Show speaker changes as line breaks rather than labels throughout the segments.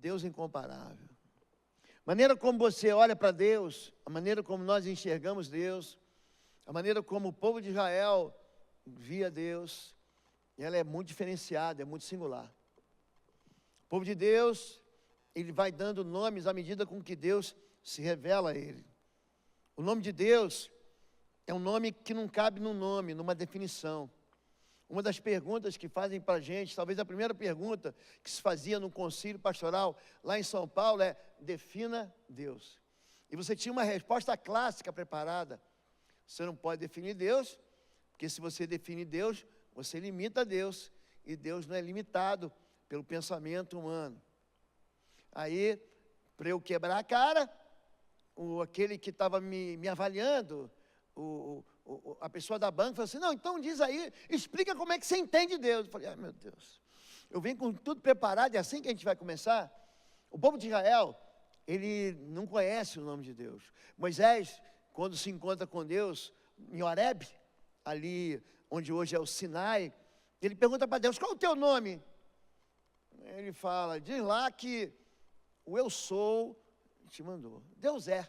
Deus incomparável. A maneira como você olha para Deus, a maneira como nós enxergamos Deus, a maneira como o povo de Israel via Deus, ela é muito diferenciada, é muito singular. O povo de Deus, ele vai dando nomes à medida com que Deus se revela a ele. O nome de Deus é um nome que não cabe num nome, numa definição. Uma das perguntas que fazem para a gente, talvez a primeira pergunta que se fazia no concílio pastoral lá em São Paulo é: defina Deus. E você tinha uma resposta clássica preparada. Você não pode definir Deus, porque se você define Deus, você limita Deus, e Deus não é limitado pelo pensamento humano. Aí, para eu quebrar a cara, aquele que estava me avaliando, a pessoa da banca falou assim: não, então diz aí, explica como é que você entende Deus. Eu falei: ai meu Deus, eu venho com tudo preparado, é assim que a gente vai começar. O povo de Israel, ele não conhece o nome de Deus. Moisés, quando se encontra com Deus em Horebe, ali onde hoje é o Sinai, ele pergunta para Deus: qual é o teu nome? Ele fala: diz lá que o eu sou te mandou. Deus é.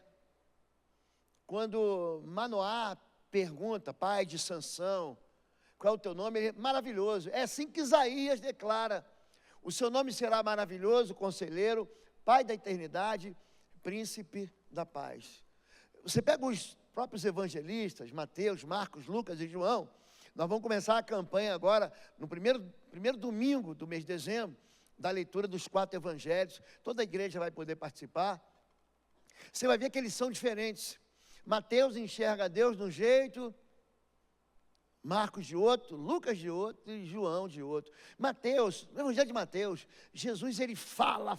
Quando Manoá pergunta, pai de Sansão, qual é o teu nome? Ele é maravilhoso. É assim que Isaías declara: o seu nome será maravilhoso, conselheiro, pai da eternidade, príncipe da paz. Você pega os próprios evangelistas, Mateus, Marcos, Lucas e João. Nós vamos começar a campanha agora, no primeiro domingo do mês de dezembro, da leitura dos 4 evangelhos. Toda a igreja vai poder participar. Você vai ver que eles são diferentes. Mateus enxerga Deus de um jeito, Marcos de outro, Lucas de outro e João de outro. Mateus, no evangelho de Mateus, Jesus ele fala.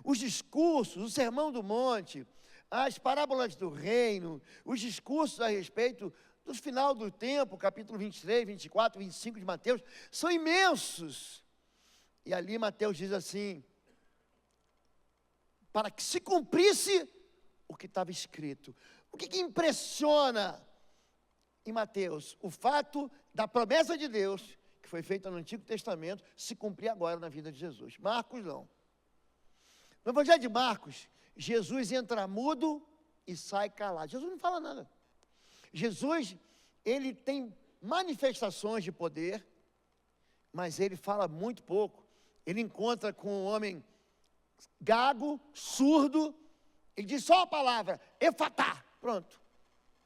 Os discursos, o sermão do monte, as parábolas do reino, os discursos a respeito do final do tempo, capítulo 23, 24, 25 de Mateus, são imensos. E ali Mateus diz assim: para que se cumprisse o que estava escrito. O que impressiona em Mateus? O fato da promessa de Deus, que foi feita no Antigo Testamento, se cumprir agora na vida de Jesus. Marcos não. No evangelho de Marcos, Jesus entra mudo e sai calado. Jesus não fala nada. Jesus, ele tem manifestações de poder, mas ele fala muito pouco. Ele encontra com um homem gago, surdo, ele diz só a palavra, efatá, pronto.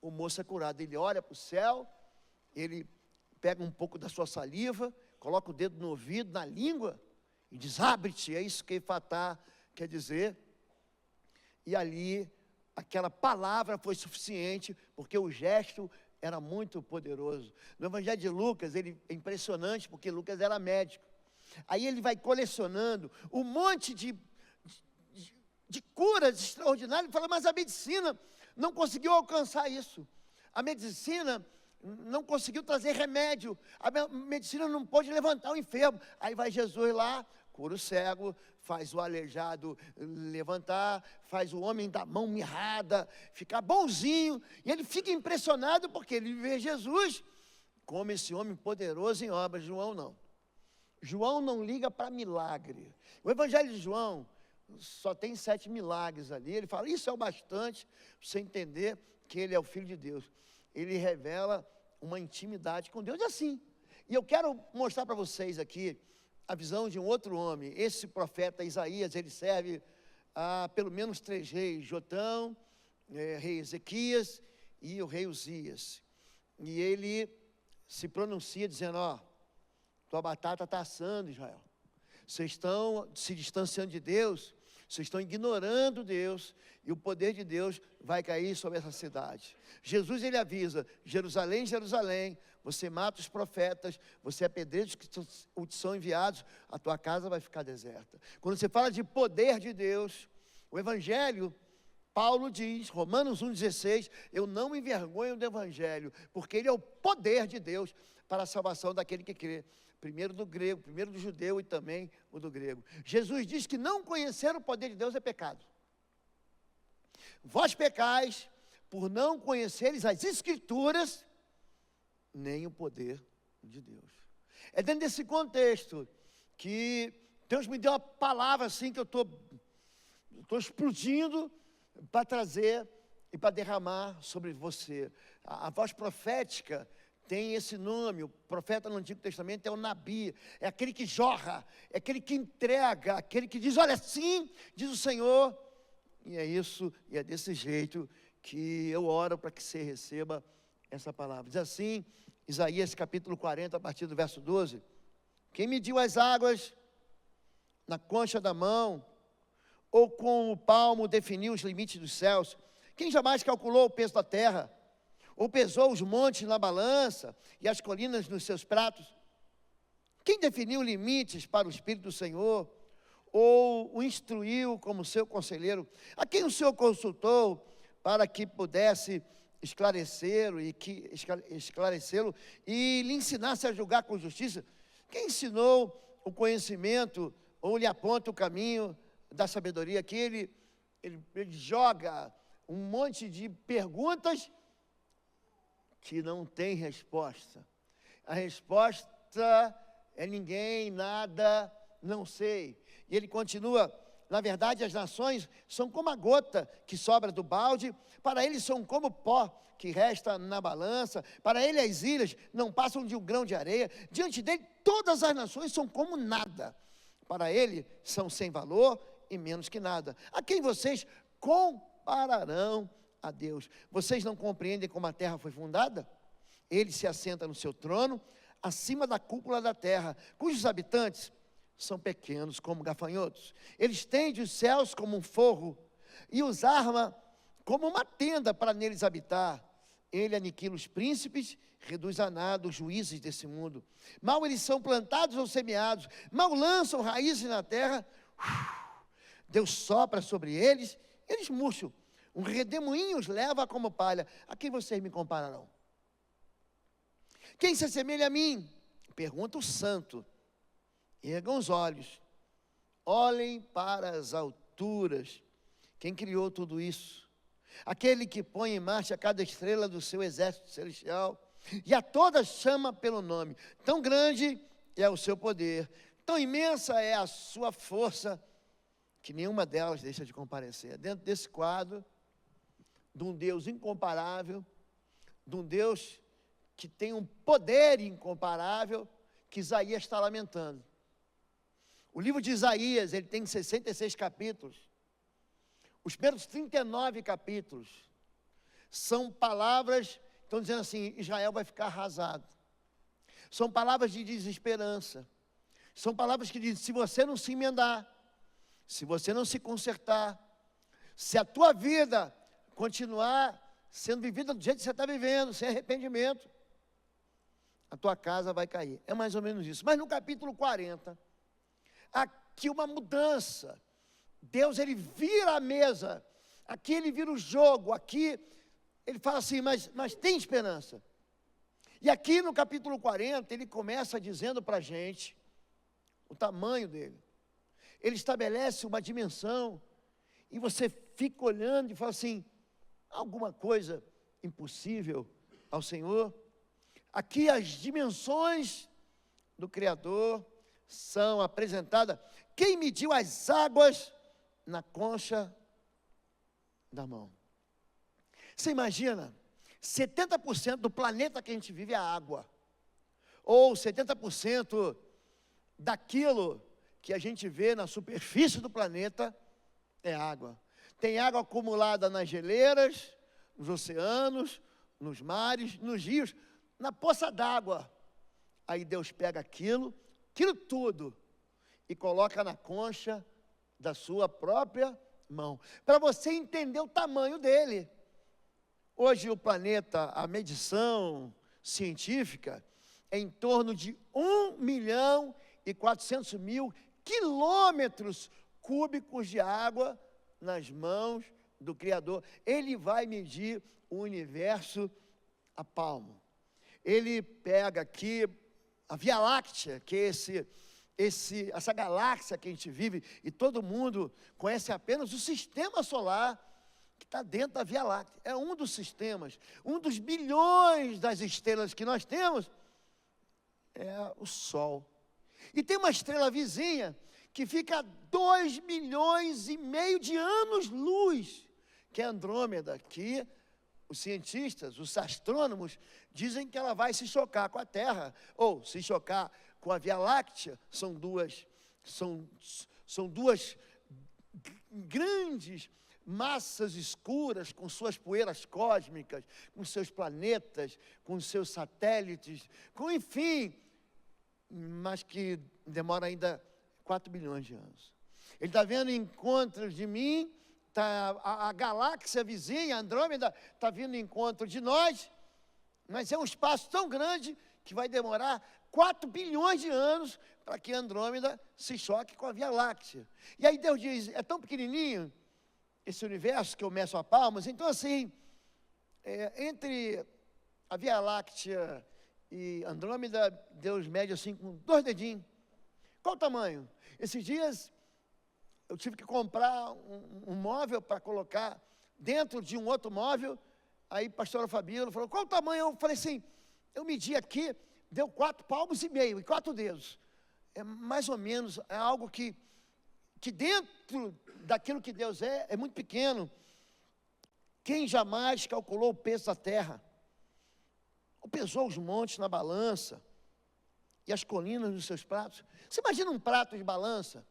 O moço é curado. Ele olha para o céu, ele pega um pouco da sua saliva, coloca o dedo no ouvido, na língua, e diz: abre-te. É isso que efatá quer dizer. E ali, aquela palavra foi suficiente, porque o gesto era muito poderoso. No evangelho de Lucas, ele é impressionante, porque Lucas era médico. Aí ele vai colecionando um monte de curas extraordinárias. Ele fala: mas a medicina não conseguiu alcançar isso. A medicina não conseguiu trazer remédio. A medicina não pôde levantar o enfermo. Aí vai Jesus lá, cura o cego, faz o aleijado levantar, faz o homem da mão mirrada ficar bonzinho. E ele fica impressionado porque ele vê Jesus como esse homem poderoso em obras. João não. João não liga para milagre. O evangelho de João só tem 7 milagres ali. Ele fala: isso é o bastante para você entender que ele é o Filho de Deus. Ele revela uma intimidade com Deus assim. E eu quero mostrar para vocês aqui a visão de um outro homem. Esse profeta Isaías, ele serve a pelo menos 3 reis: Jotão, rei Ezequias e o rei Uzias. E ele se pronuncia dizendo: ó, tua batata está assando, Israel. Vocês estão se distanciando de Deus, vocês estão ignorando Deus, e o poder de Deus vai cair sobre essa cidade. Jesus, ele avisa: Jerusalém, Jerusalém, você mata os profetas, você apedreja os que te são enviados, a tua casa vai ficar deserta. Quando você fala de poder de Deus, o Evangelho, Paulo diz, Romanos 1,16, eu não me envergonho do Evangelho, porque ele é o poder de Deus para a salvação daquele que crê. Primeiro do grego, primeiro do judeu e também o do grego. Jesus diz que não conhecer o poder de Deus é pecado. Vós pecais por não conheceres as Escrituras, nem o poder de Deus. É dentro desse contexto que Deus me deu uma palavra assim que eu estou explodindo para trazer e para derramar sobre você. A voz profética tem esse nome. O profeta no Antigo Testamento é o Nabi, é aquele que jorra, é aquele que entrega, aquele que diz: olha, sim, diz o Senhor. E é isso, e é desse jeito que eu oro para que você receba essa palavra. Diz assim, Isaías capítulo 40, a partir do verso 12: quem mediu as águas na concha da mão, ou com o palmo definiu os limites dos céus? Quem jamais calculou o peso da terra, ou pesou os montes na balança e as colinas nos seus pratos? Quem definiu limites para o Espírito do Senhor, ou o instruiu como seu conselheiro? A quem o Senhor consultou para que pudesse esclarecê-lo e lhe ensinasse a julgar com justiça? Quem ensinou o conhecimento ou lhe aponta o caminho da sabedoria? Que ele joga um monte de perguntas que não tem resposta. A resposta é ninguém, nada, não sei. E ele continua: na verdade, as nações são como a gota que sobra do balde, para ele são como o pó que resta na balança, para ele as ilhas não passam de um grão de areia, diante dele todas as nações são como nada, para ele são sem valor e menos que nada. A quem vocês compararão a Deus? Vocês não compreendem como a terra foi fundada? Ele se assenta no seu trono, acima da cúpula da terra, cujos habitantes são pequenos como gafanhotos. Ele estende os céus como um forro e os arma como uma tenda para neles habitar. Ele aniquila os príncipes, reduz a nada os juízes desse mundo. Mal eles são plantados ou semeados, mal lançam raízes na terra, Deus sopra sobre eles, eles murcham. Um redemoinho os leva como palha. A quem vocês me compararão? Quem se assemelha a mim? Pergunta o santo. Ergam os olhos, olhem para as alturas. Quem criou tudo isso? Aquele que põe em marcha cada estrela do seu exército celestial, e a todas chama pelo nome. Tão grande é o seu poder, tão imensa é a sua força, que nenhuma delas deixa de comparecer. Dentro desse quadro, de um Deus incomparável, de um Deus que tem um poder incomparável, que Isaías está lamentando. O livro de Isaías, ele tem 66 capítulos. Os primeiros 39 capítulos são palavras que estão dizendo assim: Israel vai ficar arrasado. São palavras de desesperança. São palavras que dizem: se você não se emendar, se você não se consertar, se a tua vida continuar sendo vivida do jeito que você está vivendo, sem arrependimento, a tua casa vai cair. É mais ou menos isso. Mas no capítulo 40, aqui uma mudança. Deus, ele vira a mesa. Aqui ele vira o jogo. Aqui ele fala assim: mas tem esperança. E aqui no capítulo 40, ele começa dizendo para a gente o tamanho dele. Ele estabelece uma dimensão. E você fica olhando e fala assim: alguma coisa impossível ao Senhor? Aqui as dimensões do Criador são apresentadas. Quem mediu as águas na concha da mão? Você imagina, 70% do planeta que a gente vive é água, ou 70% daquilo que a gente vê na superfície do planeta é água. Tem água acumulada nas geleiras, nos oceanos, nos mares, nos rios, na poça d'água. Aí Deus pega aquilo tudo, e coloca na concha da sua própria mão, para você entender o tamanho dele. Hoje o planeta, a medição científica, é em torno de 1.400.000 quilômetros cúbicos de água nas mãos do Criador. Ele vai medir o universo a palmo. Ele pega aqui a Via Láctea, que é essa galáxia que a gente vive, e todo mundo conhece apenas o sistema solar que está dentro da Via Láctea. É um dos sistemas, um dos bilhões das estrelas que nós temos, é o Sol. E tem uma estrela vizinha, que fica a 2,5 milhões de anos-luz, que é Andrômeda, que os cientistas, os astrônomos, dizem que ela vai se chocar com a Terra, ou se chocar com a Via Láctea. São duas grandes massas escuras, com suas poeiras cósmicas, com seus planetas, com seus satélites, enfim, mas que demora ainda 4 bilhões de anos. Ele está vendo encontros de mim, a galáxia vizinha, Andrômeda, está vindo em encontro de nós, mas é um espaço tão grande que vai demorar 4 bilhões de anos para que Andrômeda se choque com a Via Láctea. E aí Deus diz, é tão pequenininho esse universo que eu meço a palmas, então assim, entre a Via Láctea e Andrômeda, Deus mede assim com 2 dedinhos. Qual o tamanho? Esses dias eu tive que comprar um móvel para colocar dentro de um outro móvel. Aí pastora Fabíola falou, qual o tamanho? Eu falei assim, eu medi aqui, deu 4,5 palmos e 4 dedos. É mais ou menos, é algo que dentro daquilo que Deus é muito pequeno. Quem jamais calculou o peso da terra? Ou pesou os montes na balança e as colinas nos seus pratos? Você imagina um prato de balança?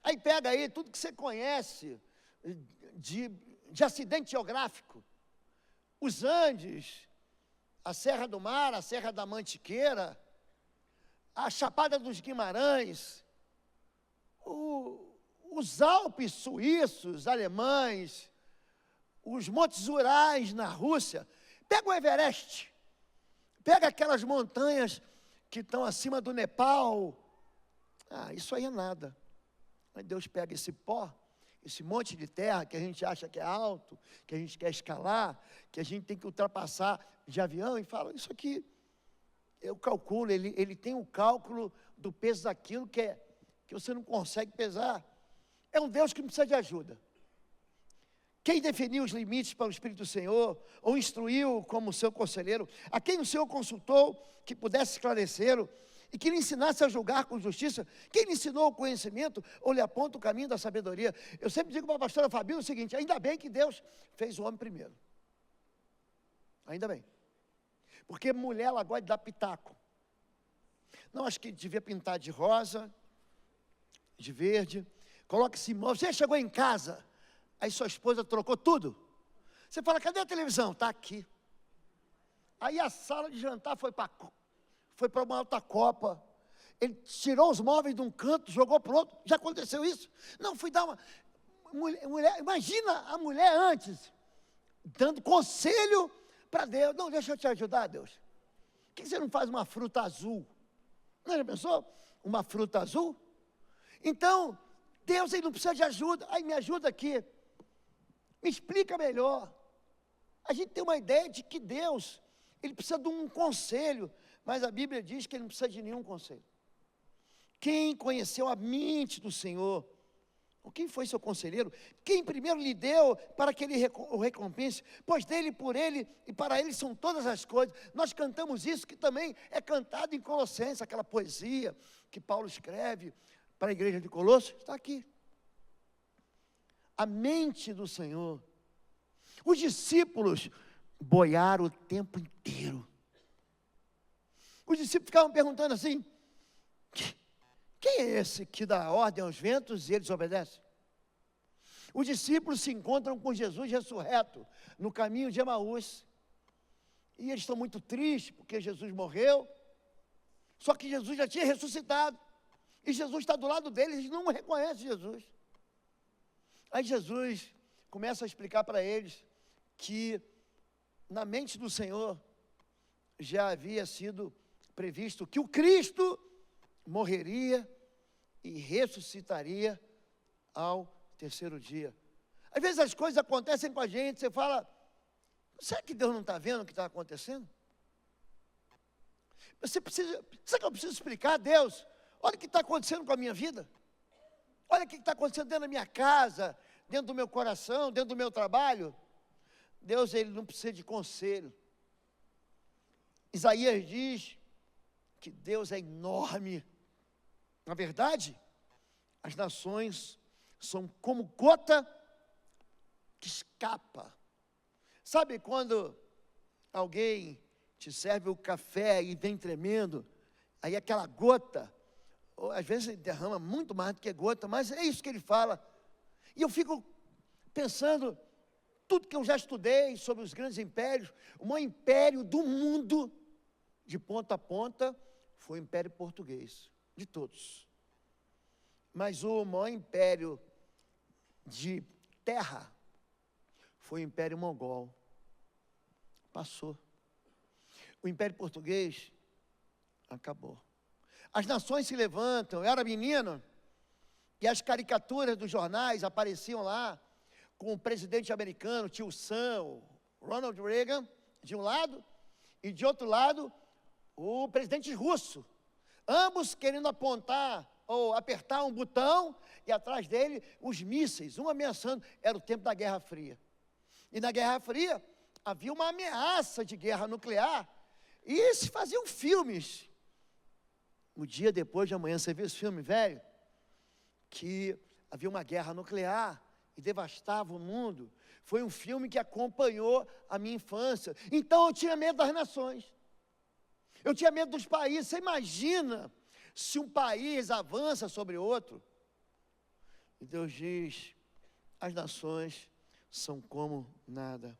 Aí pega aí tudo que você conhece de acidente geográfico. Os Andes, a Serra do Mar, a Serra da Mantiqueira, a Chapada dos Guimarães, os Alpes suíços, alemães, os Montes Urais na Rússia. Pega o Everest, pega aquelas montanhas que estão acima do Nepal. Isso aí é nada. Mas Deus pega esse pó, esse monte de terra que a gente acha que é alto, que a gente quer escalar, que a gente tem que ultrapassar de avião, e fala, isso aqui, eu calculo, ele tem o cálculo do peso daquilo que você não consegue pesar. É um Deus que não precisa de ajuda. Quem definiu os limites para o Espírito do Senhor, ou instruiu como seu conselheiro, a quem o Senhor consultou, que pudesse esclarecê-lo, e que lhe ensinasse a julgar com justiça, quem lhe ensinou o conhecimento, ou lhe aponta o caminho da sabedoria? Eu sempre digo para a pastora Fabíola o seguinte, ainda bem que Deus fez o homem primeiro. Ainda bem. Porque mulher, ela gosta de dar pitaco. Não, acho que devia pintar de rosa, de verde, coloca esse imóvel. Você chegou em casa, aí sua esposa trocou tudo. Você fala, cadê a televisão? Está aqui. Aí a sala de jantar foi para uma alta copa. Ele tirou os móveis de um canto, jogou para o outro. Já aconteceu isso? Não, fui dar uma... Mulher, imagina a mulher antes, dando conselho para Deus. Não, deixa eu te ajudar, Deus. Por que você não faz uma fruta azul? Não, já pensou? Uma fruta azul? Então, Deus, ele não precisa de ajuda. Aí me ajuda aqui. Me explica melhor. A gente tem uma ideia de que Deus, ele precisa de um conselho, mas a Bíblia diz que ele não precisa de nenhum conselho. Quem conheceu a mente do Senhor? Ou quem foi seu conselheiro? Quem primeiro lhe deu para que ele o recompense? Pois dele, por ele e para ele são todas as coisas. Nós cantamos isso, que também é cantado em Colossenses, aquela poesia que Paulo escreve para a igreja de Colossos, está aqui. A mente do Senhor. Os discípulos boiaram o tempo inteiro. Os discípulos ficavam perguntando assim, quem é esse que dá ordem aos ventos e eles obedecem? Os discípulos se encontram com Jesus ressurreto no caminho de Emaús. E eles estão muito tristes porque Jesus morreu. Só que Jesus já tinha ressuscitado. E Jesus está do lado deles, eles não reconhecem Jesus. Aí Jesus começa a explicar para eles que na mente do Senhor já havia sido previsto que o Cristo morreria e ressuscitaria ao terceiro dia. Às vezes as coisas acontecem com a gente, você fala, será que Deus não está vendo o que está acontecendo? Será que eu preciso explicar a Deus? Olha o que está acontecendo com a minha vida. Olha o que está acontecendo dentro da minha casa, dentro do meu coração, dentro do meu trabalho. Deus, ele não precisa de conselho. Isaías diz que Deus é enorme. Na verdade, As nações são como gota que escapa. Sabe quando alguém te serve o café e vem tremendo, aí aquela gota, ou às vezes ele derrama muito mais do que gota, mas é isso que ele fala. E eu fico pensando, tudo que eu já estudei sobre os grandes impérios, o maior império do mundo, de ponta a ponta, foi o Império Português, de todos. Mas o maior império de terra foi o Império Mongol. Passou. O Império Português acabou. As nações se levantam. Eu era menino e as caricaturas dos jornais apareciam lá com o presidente americano, tio Sam, Ronald Reagan, de um lado, e de outro lado, o presidente russo. Ambos querendo apontar ou apertar um botão, e atrás dele os mísseis, um ameaçando. Era o tempo da Guerra Fria. E na Guerra Fria havia uma ameaça de guerra nuclear, e se faziam filmes. Um dia depois de amanhã, você viu esse filme, velho? Que havia uma guerra nuclear e devastava o mundo. Foi um filme que acompanhou a minha infância. Então eu tinha medo das nações. Eu tinha medo dos países. Você imagina se um país avança sobre outro? E Deus diz, as nações são como nada.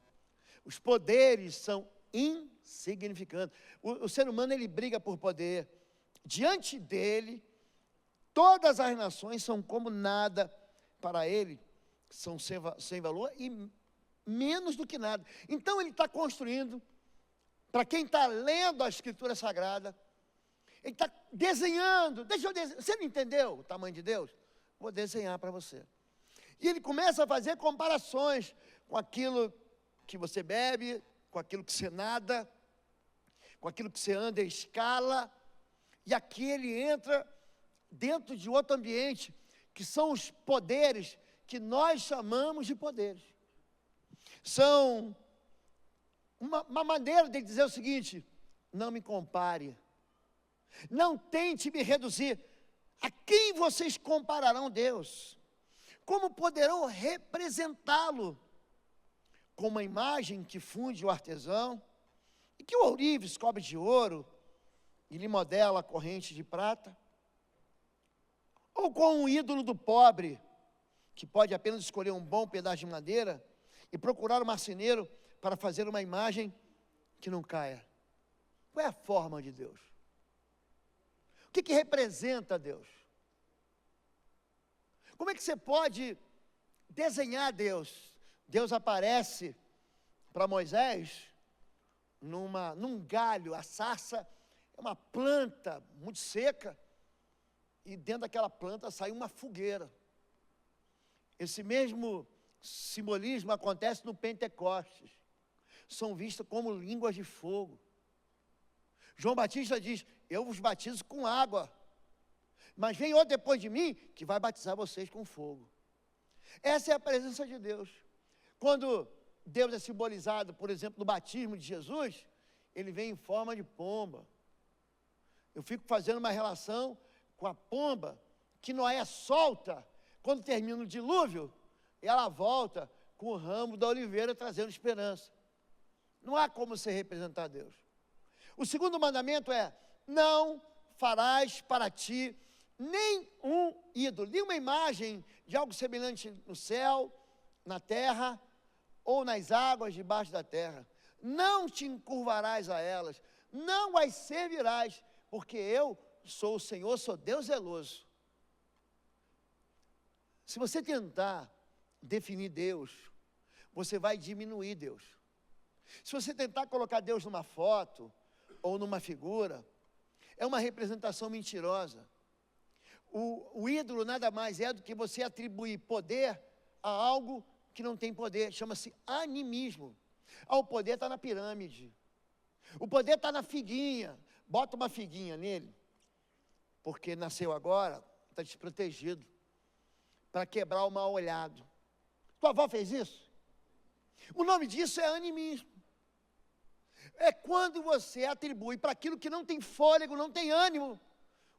Os poderes são insignificantes. O ser humano, ele briga por poder. Diante dele, todas as nações são como nada para ele, são sem valor e menos do que nada. Então ele está construindo, para quem está lendo a Escritura Sagrada, ele está desenhando. Deixa eu desenhar. Você não entendeu o tamanho de Deus? Vou desenhar para você. E ele começa a fazer comparações com aquilo que você bebe, com aquilo que você nada, com aquilo que você anda em escala. E aqui ele entra dentro de outro ambiente, que são os poderes que nós chamamos de poderes. São uma maneira de dizer o seguinte: não me compare, não tente me reduzir. A quem vocês compararão Deus? Como poderão representá-lo? Com uma imagem que funde o artesão, e que o ourives cobre de ouro, e lhe modela a corrente de prata? Ou com um ídolo do pobre, que pode apenas escolher um bom pedaço de madeira e procurar um marceneiro para fazer uma imagem que não caia? Qual é a forma de Deus? O que representa Deus? Como é que você pode desenhar Deus? Deus aparece para Moisés num galho. A sarça é uma planta muito seca, e dentro daquela planta sai uma fogueira. Esse mesmo simbolismo acontece no Pentecostes. São vistas como línguas de fogo. João Batista diz: eu vos batizo com água, mas vem outro depois de mim que vai batizar vocês com fogo. Essa é a presença de Deus. Quando Deus é simbolizado, por exemplo, no batismo de Jesus, ele vem em forma de pomba. Eu fico fazendo uma relação com a pomba, que Noé solta, quando termina o dilúvio, ela volta com o ramo da oliveira, trazendo esperança. Não há como você representar Deus. O segundo mandamento é: não farás para ti nem um ídolo, nenhuma imagem de algo semelhante no céu, na terra, ou nas águas debaixo da terra. Não te encurvarás a elas, não as servirás, porque eu sou o Senhor, sou Deus zeloso. Se você tentar definir Deus, você vai diminuir Deus. Se você tentar colocar Deus numa foto ou numa figura, é uma representação mentirosa. O ídolo nada mais é do que você atribuir poder a algo que não tem poder. Chama-se animismo. O poder está na pirâmide. O poder está na figuinha. Bota uma figuinha nele, porque nasceu agora, está desprotegido, para quebrar o mal olhado. Tua avó fez isso? O nome disso é animismo. É quando você atribui para aquilo que não tem fôlego, não tem ânimo,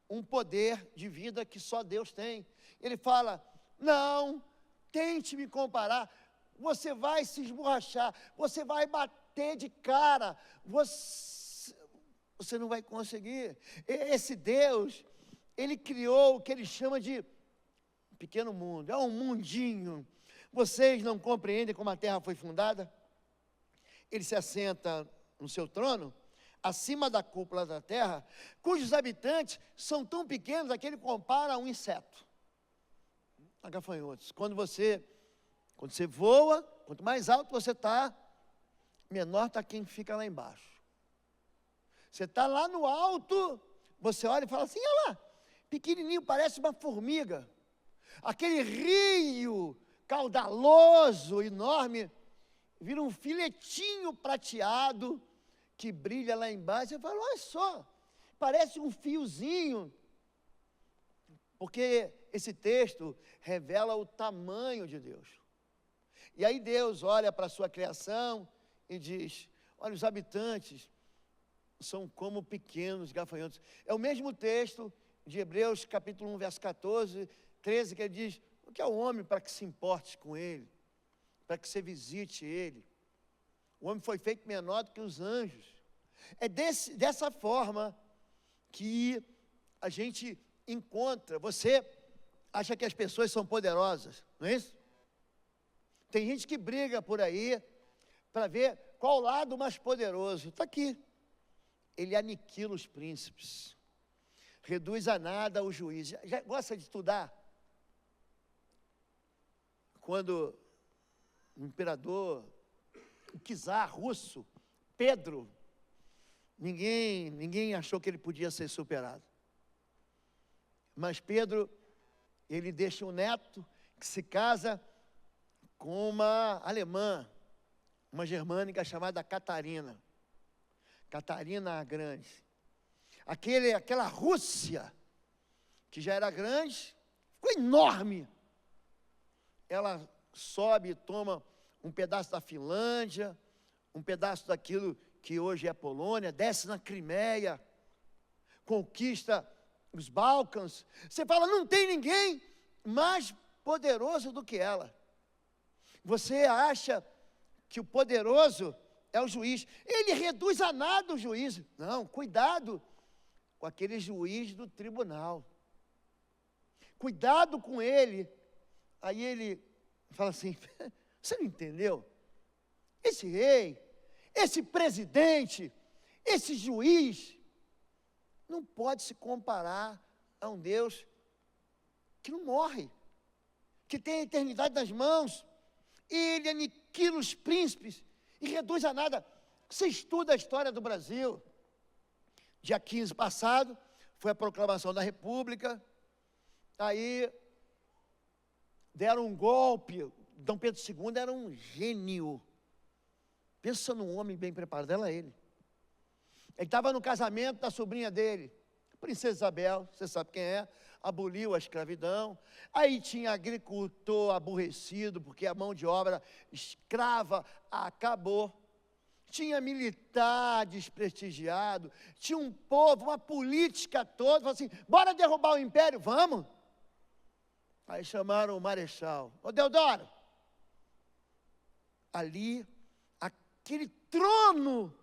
um poder de vida que só Deus tem. Ele fala: não, tente me comparar, você vai se esborrachar, você vai bater de cara, você não vai conseguir. Esse Deus, Ele criou o que Ele chama de pequeno mundo, é um mundinho. Vocês não compreendem como a terra foi fundada? Ele se assenta no seu trono, acima da cúpula da terra, cujos habitantes são tão pequenos que ele compara a um inseto, a gafanhotos. Quando você voa, quanto mais alto você está, menor está quem fica lá embaixo. Você está lá no alto, você olha e fala assim: olha lá, pequenininho, parece uma formiga. Aquele rio caudaloso, enorme, vira um filetinho prateado que brilha lá embaixo. Você fala: olha só, parece um fiozinho. Porque esse texto revela o tamanho de Deus. E aí Deus olha para a sua criação e diz: olha, os habitantes são como pequenos gafanhotos. É o mesmo texto de Hebreus capítulo 1, verso 14, 13, que ele diz: o que é o homem para que se importe com ele, para que você visite ele? O homem foi feito menor do que os anjos. É dessa forma que a gente encontra. Você acha que as pessoas são poderosas, não é isso? Tem gente que briga por aí para ver qual lado mais poderoso. Está aqui. Ele aniquila os príncipes, reduz a nada o juiz. Já gosta de estudar? Quando o imperador, o czar russo, Pedro, ninguém achou que ele podia ser superado. Mas Pedro, ele deixa um neto que se casa com uma alemã, uma germânica chamada Catarina a Grande. Aquela Rússia, que já era grande, ficou enorme. Ela sobe e toma um pedaço da Finlândia, um pedaço daquilo que hoje é a Polônia, desce na Crimeia, conquista os Balcãs. Você fala: não tem ninguém mais poderoso do que ela. Você acha que o poderoso é o juiz? Ele reduz a nada o juiz. Não, cuidado com aquele juiz do tribunal. Cuidado com ele. Aí ele fala assim: você não entendeu? Esse rei, esse presidente, esse juiz, não pode se comparar a um Deus que não morre, que tem a eternidade nas mãos. Ele aniquila os príncipes e reduz a nada. Você estuda a história do Brasil. Dia 15 passado, foi a proclamação da República. Aí deram um golpe. Dom Pedro II era um gênio. Pensa num homem bem preparado, era ele. Ele estava no casamento da sobrinha dele, Princesa Isabel, você sabe quem é, aboliu a escravidão. Aí tinha agricultor aborrecido, porque a mão de obra escrava acabou. Tinha militar desprestigiado, tinha um povo, uma política toda, falou assim: bora derrubar o império, vamos? Aí chamaram o marechal: ô Deodoro, ali, aquele trono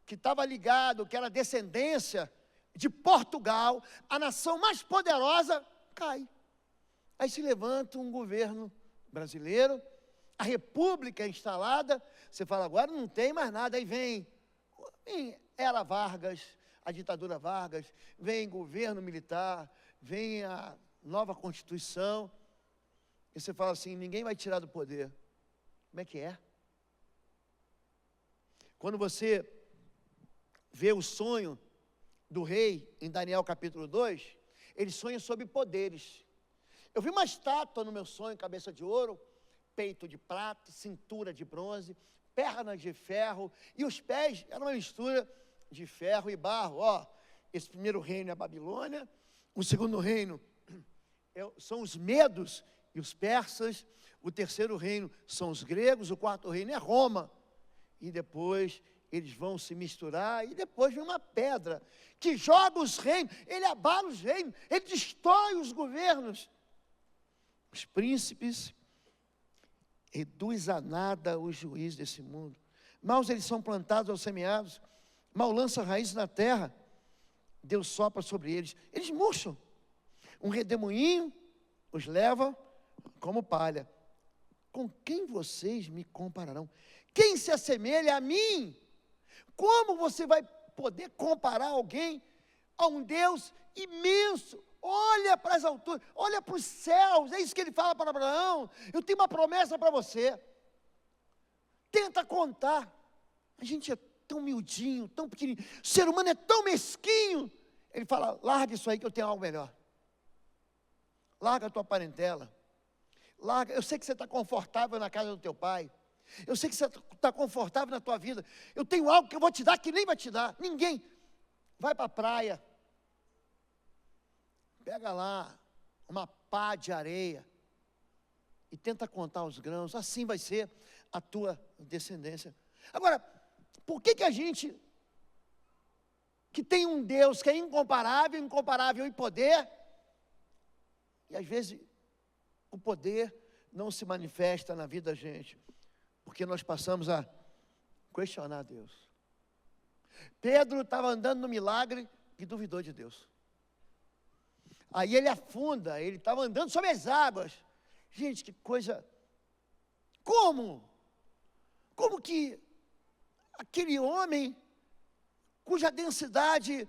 que estava ligado, que era descendência de Portugal, a nação mais poderosa, cai. Aí se levanta um governo brasileiro, a república é instalada, você fala: agora não tem mais nada. Aí vem era Vargas, a ditadura Vargas, vem governo militar, vem a nova Constituição, e você fala assim: ninguém vai tirar do poder. Como é que é? Quando você vê o sonho do rei, em Daniel capítulo 2, ele sonha sobre poderes. Eu vi uma estátua no meu sonho, cabeça de ouro, peito de prata, cintura de bronze, pernas de ferro, e os pés eram uma mistura de ferro e barro. Ó, esse primeiro reino é a Babilônia, o segundo reino são os medos e os persas, o terceiro reino são os gregos, o quarto reino é Roma, e depois eles vão se misturar, e depois vem uma pedra, que joga os reinos, ele abala os reinos, ele destrói os governos, os príncipes, reduz a nada os juízes desse mundo. Maus eles são plantados ou semeados, mal lança raízes na terra, Deus sopra sobre eles, eles murcham. Um redemoinho os leva como palha. Com quem vocês me compararão? Quem se assemelha a mim? Como você vai poder comparar alguém a um Deus imenso? Olha para as alturas, olha para os céus, é isso que ele fala para Abraão. Eu tenho uma promessa para você. Tenta contar. A gente é tão miudinho, tão pequenininho, o ser humano é tão mesquinho. Ele fala, larga isso aí que eu tenho algo melhor. Larga a tua parentela. Larga, eu sei que você está confortável na casa do teu pai. Eu sei que você está confortável na tua vida. Eu tenho algo que eu vou te dar que nem vai te dar. Ninguém. Vai para a praia. Pega lá uma pá de areia e tenta contar os grãos. Assim vai ser a tua descendência. Agora, por que a gente, que tem um Deus que é incomparável em poder, e às vezes o poder não se manifesta na vida da gente, porque nós passamos a questionar Deus. Pedro estava andando no milagre e duvidou de Deus. Aí ele afunda, ele estava andando sobre as águas. Gente, que coisa. Como? Como que aquele homem, cuja densidade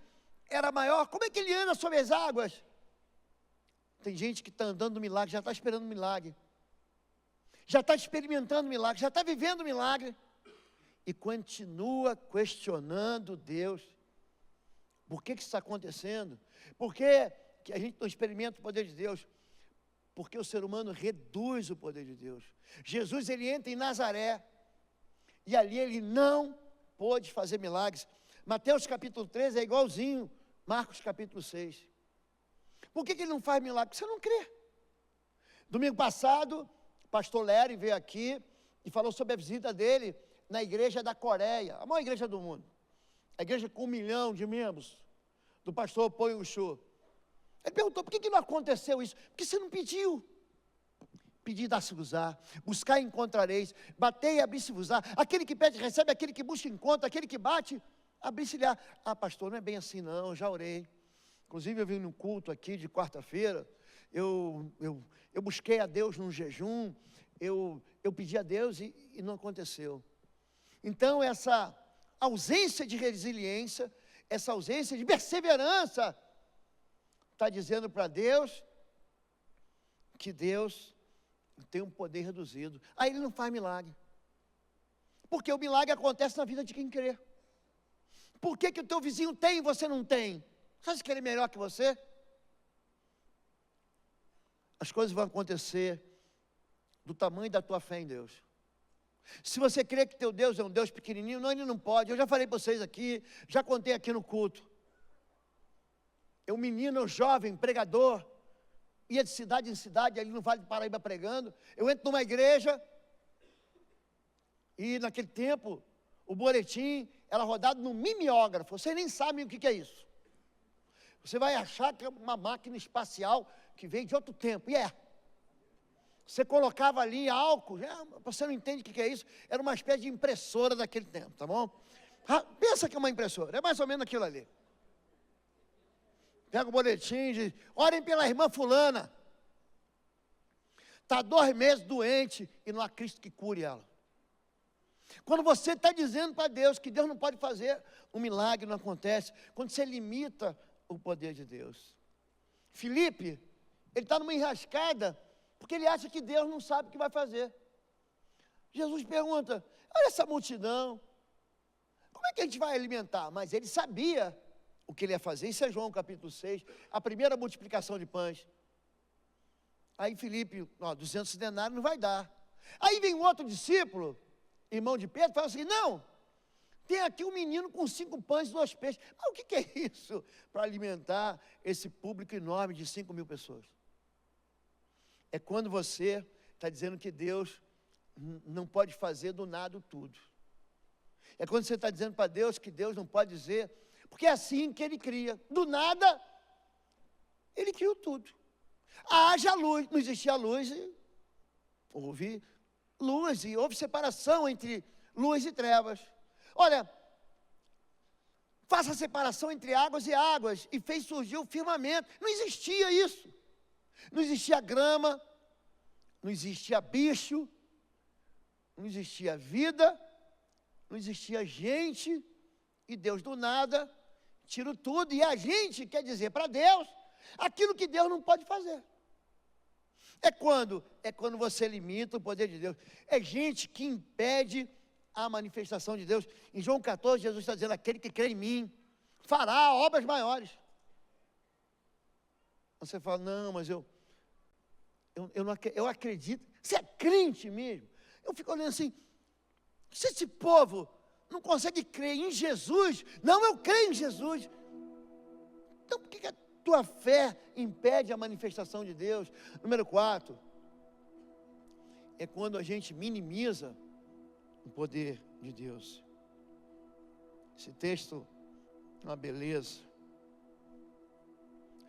era maior, como é que ele anda sobre as águas? Tem gente que está andando no milagre, já está esperando o milagre, já está experimentando o milagre, já está vivendo o milagre, e continua questionando Deus. Por que isso está acontecendo? Por que a gente não experimenta o poder de Deus? Porque o ser humano reduz o poder de Deus. Jesus, ele entra em Nazaré, e ali ele não pôde fazer milagres. Mateus capítulo 13 é igualzinho Marcos capítulo 6. Por que ele não faz milagre? Porque você não crê. Domingo passado, o pastor Léry veio aqui e falou sobre a visita dele na igreja da Coreia, a maior igreja do mundo, a igreja com 1 milhão de membros, do pastor Poi Uchu. Ele perguntou, por que não aconteceu isso? Porque você não pediu. Pedir, dar-se-vos-á, buscar e encontrareis, bater e abrir-se-vos-á. Aquele que pede, recebe, aquele que busca, encontra, aquele que bate, abrir-se-lhe-á. Ah, pastor, não é bem assim não, eu já orei. Inclusive eu vim no culto aqui de quarta-feira, eu busquei a Deus num jejum, eu pedi a Deus e não aconteceu. Então essa ausência de resiliência, essa ausência de perseverança, está dizendo para Deus que Deus tem um poder reduzido. Aí ele não faz milagre. Porque o milagre acontece na vida de quem crê. Por que o teu vizinho tem e você não tem? Você acha que ele é melhor que você? As coisas vão acontecer do tamanho da tua fé em Deus. Se você crê que teu Deus é um Deus pequenininho, não, ele não pode. Eu já falei para vocês aqui, já contei aqui no culto. Um menino jovem, pregador, ia de cidade em cidade, ali no Vale do Paraíba pregando. Eu entro numa igreja, e naquele tempo, o boletim era rodado no mimeógrafo. Vocês nem sabem o que é isso. Você vai achar que é uma máquina espacial que veio de outro tempo, e é. Você colocava ali álcool, você não entende o que é isso, era uma espécie de impressora daquele tempo, tá bom? Pensa que é uma impressora, é mais ou menos aquilo ali. Pega o boletim e diz, orem pela irmã fulana, está 2 meses doente e não há Cristo que cure ela. Quando você está dizendo para Deus que Deus não pode fazer, um milagre não acontece, quando você limita o poder de Deus. Filipe, ele está numa enrascada, porque ele acha que Deus não sabe o que vai fazer. Jesus pergunta, olha essa multidão, como é que a gente vai alimentar? Mas ele sabia o que ele ia fazer, isso é João capítulo 6, a primeira multiplicação de pães. Aí Filipe, 200 denários não vai dar. Aí vem um outro discípulo, irmão de Pedro, fala assim, não, tem aqui um menino com 5 pães e 2 peixes. Mas o que é isso para alimentar esse público enorme de 5.000 pessoas? É quando você está dizendo que Deus não pode fazer do nada tudo. É quando você está dizendo para Deus que Deus não pode dizer, porque é assim que Ele cria. Do nada, Ele criou tudo. Haja luz, não existia luz, houve luz e houve separação entre luz e trevas. Olha, faça a separação entre águas e águas, e fez surgir o firmamento. Não existia isso. Não existia grama, não existia bicho, não existia vida, não existia gente, e Deus do nada tira tudo, e a gente quer dizer para Deus aquilo que Deus não pode fazer. É quando você limita o poder de Deus. É gente que impede a manifestação de Deus. Em João 14, Jesus está dizendo, aquele que crê em mim fará obras maiores. Você fala, não, mas eu acredito. Você é crente mesmo? Eu fico olhando assim, se esse povo não consegue crer em Jesus, não, eu creio em Jesus. Então por que a tua fé impede a manifestação de Deus? Número 4, é quando a gente minimiza o poder de Deus. Esse texto é uma beleza.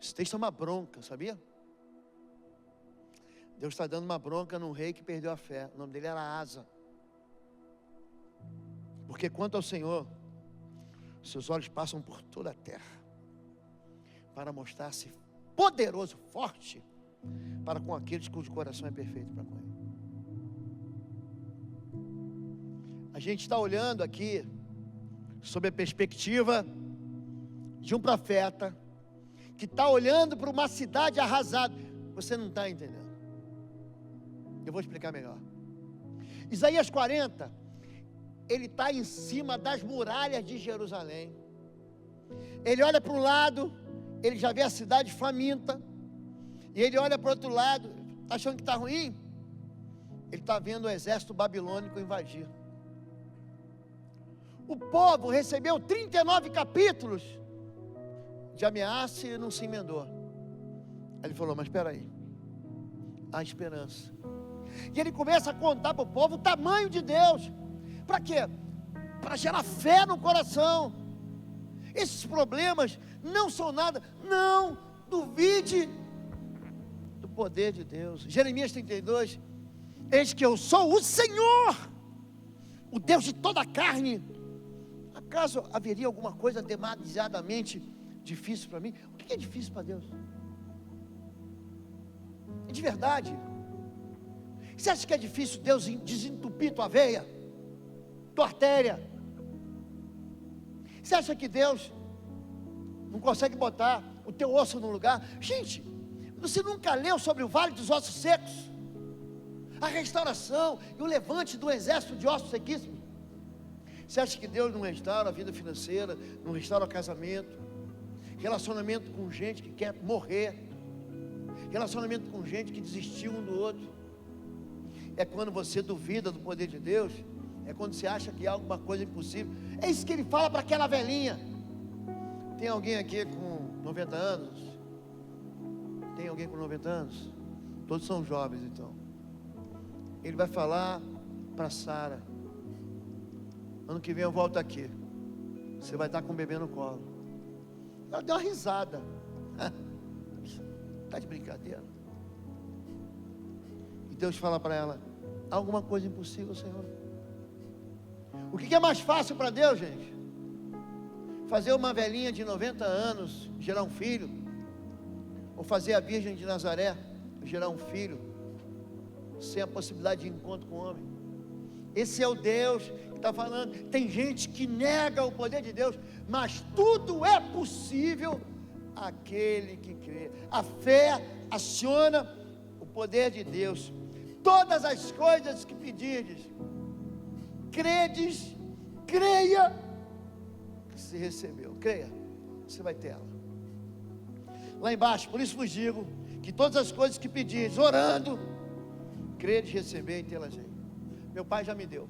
Esse texto é uma bronca, sabia? Deus está dando uma bronca num rei que perdeu a fé. O nome dele era Asa. Porque quanto ao Senhor, seus olhos passam por toda a terra, para mostrar-se poderoso, forte, para com aqueles cujo coração é perfeito para com Ele. A gente está olhando aqui, sob a perspectiva de um profeta, que está olhando para uma cidade arrasada. Você não está entendendo. Eu vou explicar melhor. Isaías 40, ele está em cima das muralhas de Jerusalém. Ele olha para um lado, ele já vê a cidade faminta, e ele olha para o outro lado, está achando que está ruim? Ele está vendo o exército babilônico invadir. O povo recebeu 39 capítulos de ameaça e não se emendou. Aí ele falou, mas espera aí, há esperança. E ele começa a contar para o povo o tamanho de Deus. Para quê? Para gerar fé no coração. Esses problemas não são nada. Não duvide do poder de Deus. Jeremias 32, eis que eu sou o Senhor, o Deus de toda a carne. Acaso haveria alguma coisa demasiadamente difícil para mim? O que é difícil para Deus? De verdade. Você acha que é difícil Deus desentupir tua veia, tua artéria? Você acha que Deus não consegue botar o teu osso no lugar? Gente, você nunca leu sobre o vale dos ossos secos? A restauração e o levante do exército de ossos sequíssimos? Você acha que Deus não restaura a vida financeira, não restaura o casamento, relacionamento com gente que quer morrer, relacionamento com gente que desistiu um do outro? É quando você duvida do poder de Deus, é quando você acha que há alguma coisa impossível. É isso que ele fala para aquela velhinha. Tem alguém aqui com 90 anos? Tem alguém com 90 anos? Todos são jovens então. Ele vai falar para Sara, ano que vem eu volto aqui, você vai estar com o bebê no colo. Ela deu uma risada. Está de brincadeira. E Deus fala para ela, há alguma coisa impossível, Senhor? O que é mais fácil para Deus, gente? Fazer uma velhinha de 90 anos gerar um filho? Ou fazer a Virgem de Nazaré gerar um filho, sem a possibilidade de encontro com o homem? Esse é o Deus que está falando. Tem gente que nega o poder de Deus, mas tudo é possível àquele que crê. A fé aciona o poder de Deus. Todas as coisas que pedirdes, credes, creia que se recebeu. Creia, você vai ter ela. Lá embaixo, por isso vos digo que todas as coisas que pedirdes, orando, credes, receber e tê-las aí. Meu pai já me deu.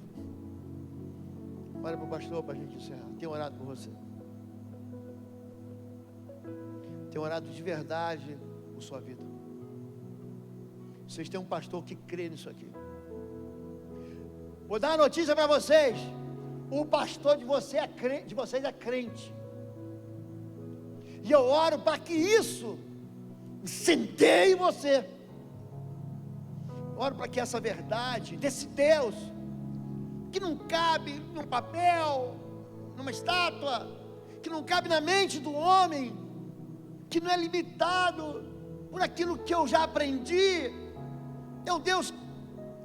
Olha para o pastor para a gente encerrar. Tenho orado por você. Tenho orado de verdade por sua vida. Vocês têm um pastor que crê nisso aqui. Vou dar uma notícia para vocês. o pastor de vocês é crente. E eu oro para que isso incendeie você. Oro para que essa verdade desse Deus, que não cabe num papel, numa estátua, que não cabe na mente do homem, que não é limitado por aquilo que eu já aprendi, é o Deus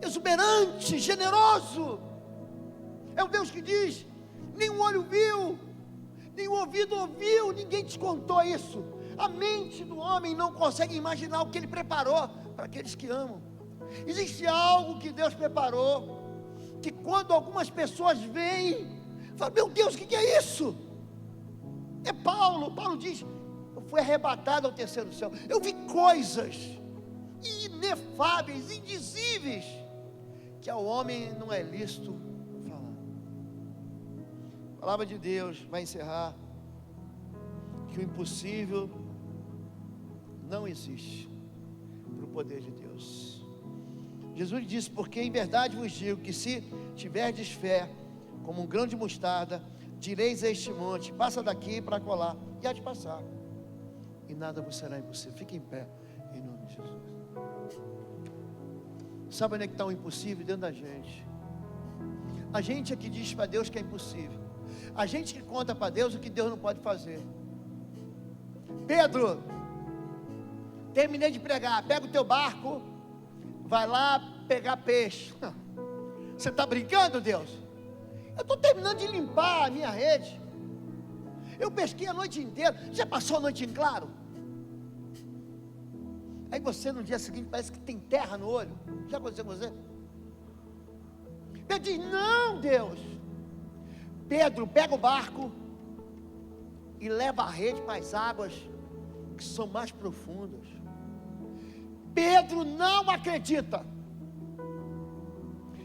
exuberante, generoso, é o Deus que diz: nenhum olho viu, nenhum ouvido ouviu, ninguém te contou isso. A mente do homem não consegue imaginar o que Ele preparou para aqueles que amam. Existe algo que Deus preparou, que quando algumas pessoas veem, falam: meu Deus, o que é isso? É Paulo diz: eu fui arrebatado ao terceiro céu, eu vi coisas inefáveis, indizíveis, que ao homem não é lícito falar. A palavra de Deus vai encerrar que o impossível não existe para o poder de Deus. Jesus disse: porque em verdade vos digo que se tiverdes fé como um grão de mostarda, direis a este monte: passa daqui para colar, e há de passar, e nada vos será impossível. Fique em pé, em nome de Jesus. Sabe onde é que está o impossível? Dentro da gente. A gente é que diz para Deus que é impossível. A gente que conta para Deus o que Deus não pode fazer. Pedro, terminei de pregar, pega o teu barco, vai lá pegar peixe. Você está brincando, Deus? Eu estou terminando de limpar a minha rede. Eu pesquei a noite inteira. Já passou a noite em claro? Aí você no dia seguinte parece que tem terra no olho. Já aconteceu com você? Pedro diz: não, Deus. Pedro pega o barco e leva a rede para as águas que são mais profundas. Pedro não acredita.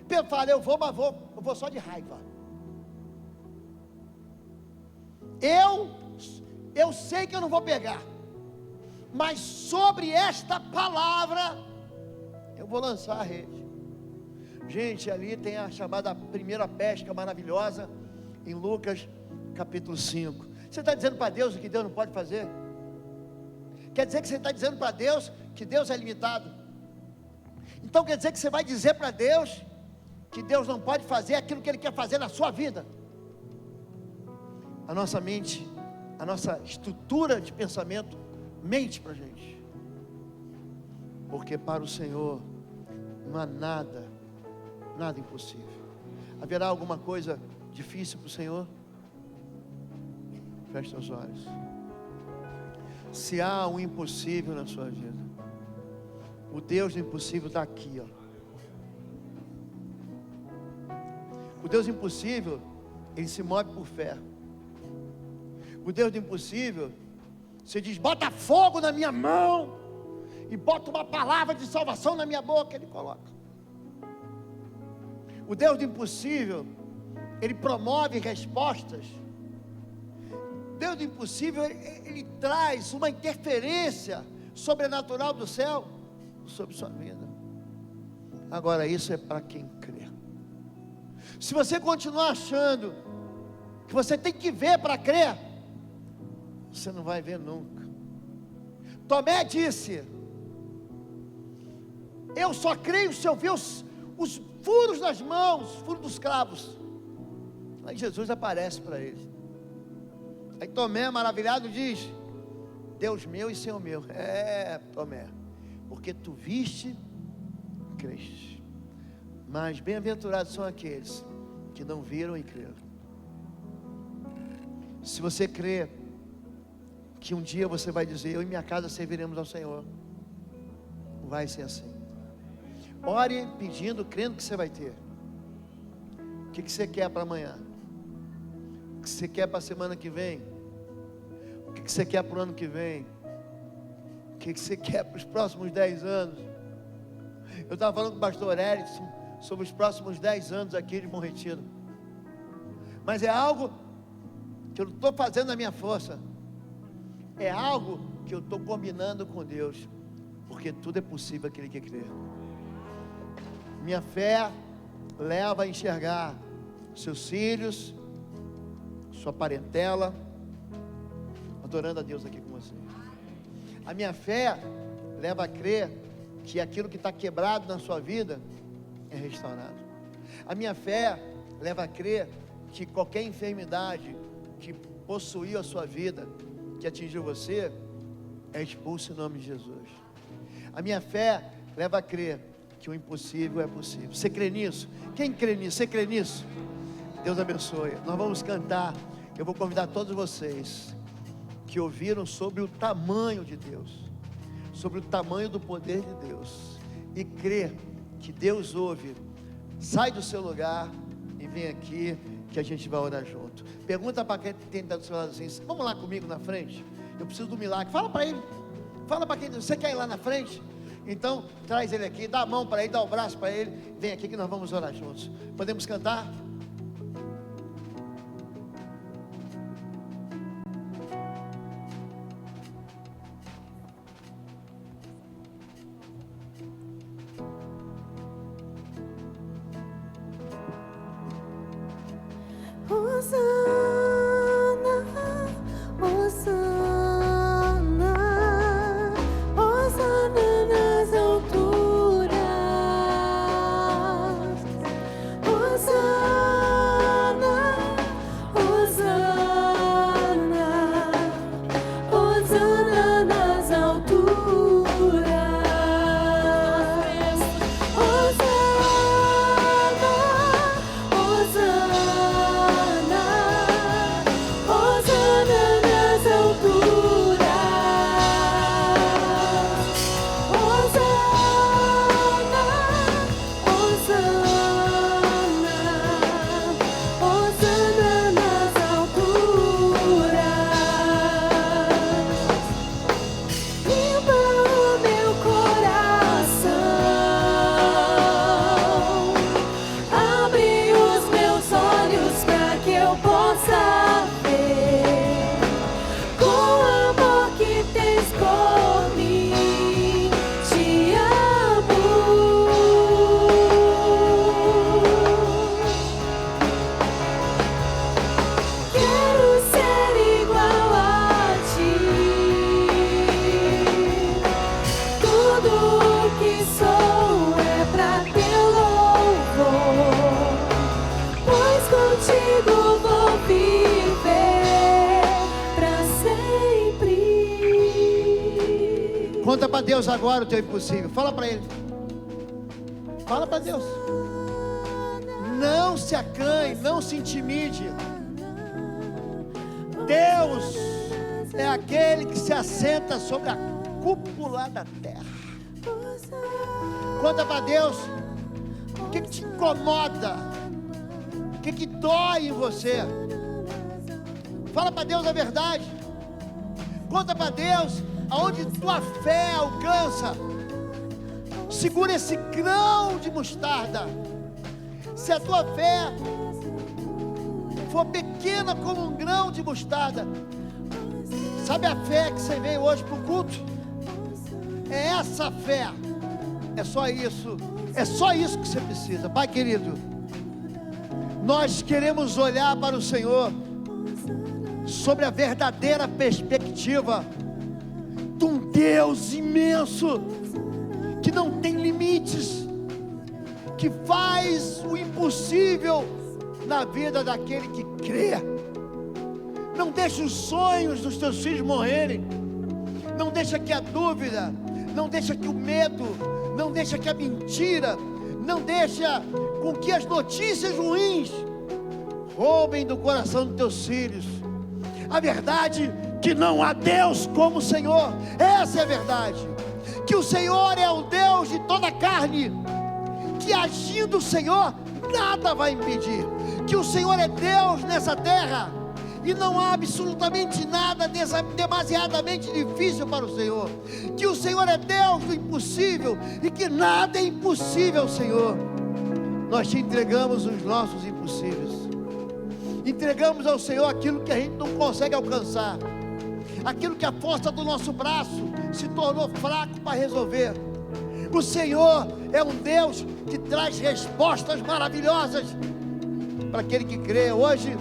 Pedro fala: eu vou, mas eu vou só de raiva. Eu sei que eu não vou pegar, mas sobre esta palavra eu vou lançar a rede. Gente, ali tem a chamada primeira pesca maravilhosa, em Lucas capítulo 5. Você está dizendo para Deus o que Deus não pode fazer? Quer dizer que você está dizendo para Deus que Deus é limitado? Então quer dizer que você vai dizer para Deus que Deus não pode fazer aquilo que Ele quer fazer na sua vida? A nossa mente, a nossa estrutura de pensamento mente para a gente, porque para o Senhor não há nada impossível. Haverá alguma coisa difícil para o Senhor? Feche seus olhos. Se há um impossível na sua vida, o Deus do impossível está aqui, ó. O Deus impossível, Ele se move por fé. O Deus do impossível, você diz: bota fogo na minha mão, e bota uma palavra de salvação na minha boca, Ele coloca. O Deus do impossível, Ele promove respostas. O Deus do impossível, ele traz uma interferência sobrenatural do céu sobre sua vida. Agora, isso é para quem crê. Se você continuar achando que você tem que ver para crer, você não vai ver nunca. Tomé disse: eu só creio se eu ver os furos das mãos, os furos dos cravos. Aí Jesus aparece para ele. Aí Tomé, maravilhado, diz: Deus meu e Senhor meu. É, Tomé, porque tu viste, creste. Mas bem-aventurados são aqueles que não viram e creram. Se você crê que um dia você vai dizer: eu e minha casa serviremos ao Senhor, vai ser assim. Ore pedindo, crendo que você vai ter. O que você quer para amanhã? O que você quer para a semana que vem? O que você quer para o ano que vem? O que você quer para os próximos 10 anos? Eu estava falando com o pastor Erickson sobre os próximos 10 anos aqui de Bom Retiro. Mas é algo que eu não estou fazendo na minha força. É algo que eu estou combinando com Deus, porque tudo é possível aquele que crê. Minha fé leva a enxergar seus filhos, sua parentela, adorando a Deus aqui com você. A minha fé leva a crer que aquilo que está quebrado na sua vida é restaurado. A minha fé leva a crer que qualquer enfermidade que possuiu a sua vida, que atingiu você, é expulso em nome de Jesus. A minha fé leva a crer que o impossível é possível. Você crê nisso? Quem crê nisso? Você crê nisso? Deus abençoe. Nós vamos cantar. Eu vou convidar todos vocês que ouviram sobre o tamanho de Deus, sobre o tamanho do poder de Deus, e crê que Deus ouve. Sai do seu lugar e vem aqui que a gente vai orar junto. Pergunta para quem tem do seu lado assim: vamos lá comigo na frente? Eu preciso do milagre. Fala para ele. Fala para quem. Você quer ir lá na frente? Então traz ele aqui, dá a mão para ele, dá o braço para ele. Vem aqui que nós vamos orar juntos. Podemos cantar? Conta para Deus agora o teu impossível. Fala para Ele. Fala para Deus. Não se acanhe, não se intimide. Deus é aquele que se assenta sobre a cúpula da terra. Conta para Deus o que te incomoda, o que dói em você. Fala para Deus a verdade. Conta para Deus aonde tua fé alcança. Segura esse grão de mostarda. Se a tua fé for pequena como um grão de mostarda, sabe a fé que você veio hoje para o culto? É essa fé. É só isso. É só isso que você precisa. Pai querido, nós queremos olhar para o Senhor sobre a verdadeira perspectiva de um Deus imenso, que não tem limites, que faz o impossível na vida daquele que crê. Não deixa os sonhos dos teus filhos morrerem. Não deixa que a dúvida, não deixa que o medo, não deixa que a mentira, não deixa com que as notícias ruins roubem do coração dos teus filhos a verdade que não há Deus como o Senhor. Essa é a verdade, que o Senhor é o Deus de toda a carne, que agindo o Senhor, nada vai impedir, que o Senhor é Deus nessa terra, e não há absolutamente nada demasiadamente difícil para o Senhor, que o Senhor é Deus do impossível, e que nada é impossível, Senhor. Nós te entregamos os nossos impossíveis, entregamos ao Senhor aquilo que a gente não consegue alcançar, aquilo que a força do nosso braço se tornou fraco para resolver. O Senhor é um Deus que traz respostas maravilhosas para aquele que crê. Hoje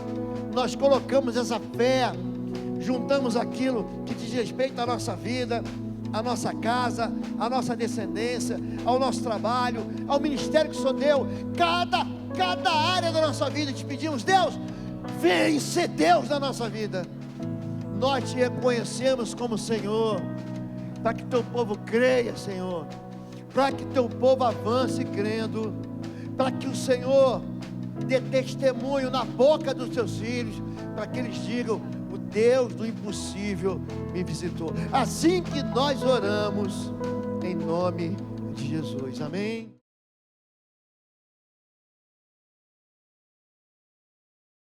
nós colocamos essa fé, juntamos aquilo que diz respeito à nossa vida, à nossa casa, à nossa descendência, ao nosso trabalho, ao ministério que o Senhor deu, cada área da nossa vida. Te pedimos: Deus, vem ser Deus na nossa vida. Nós te reconhecemos como Senhor, para que teu povo creia, Senhor, para que teu povo avance crendo, para que o Senhor dê testemunho na boca dos seus filhos, para que eles digam: o Deus do impossível me visitou. Assim que nós oramos, em nome de Jesus, amém.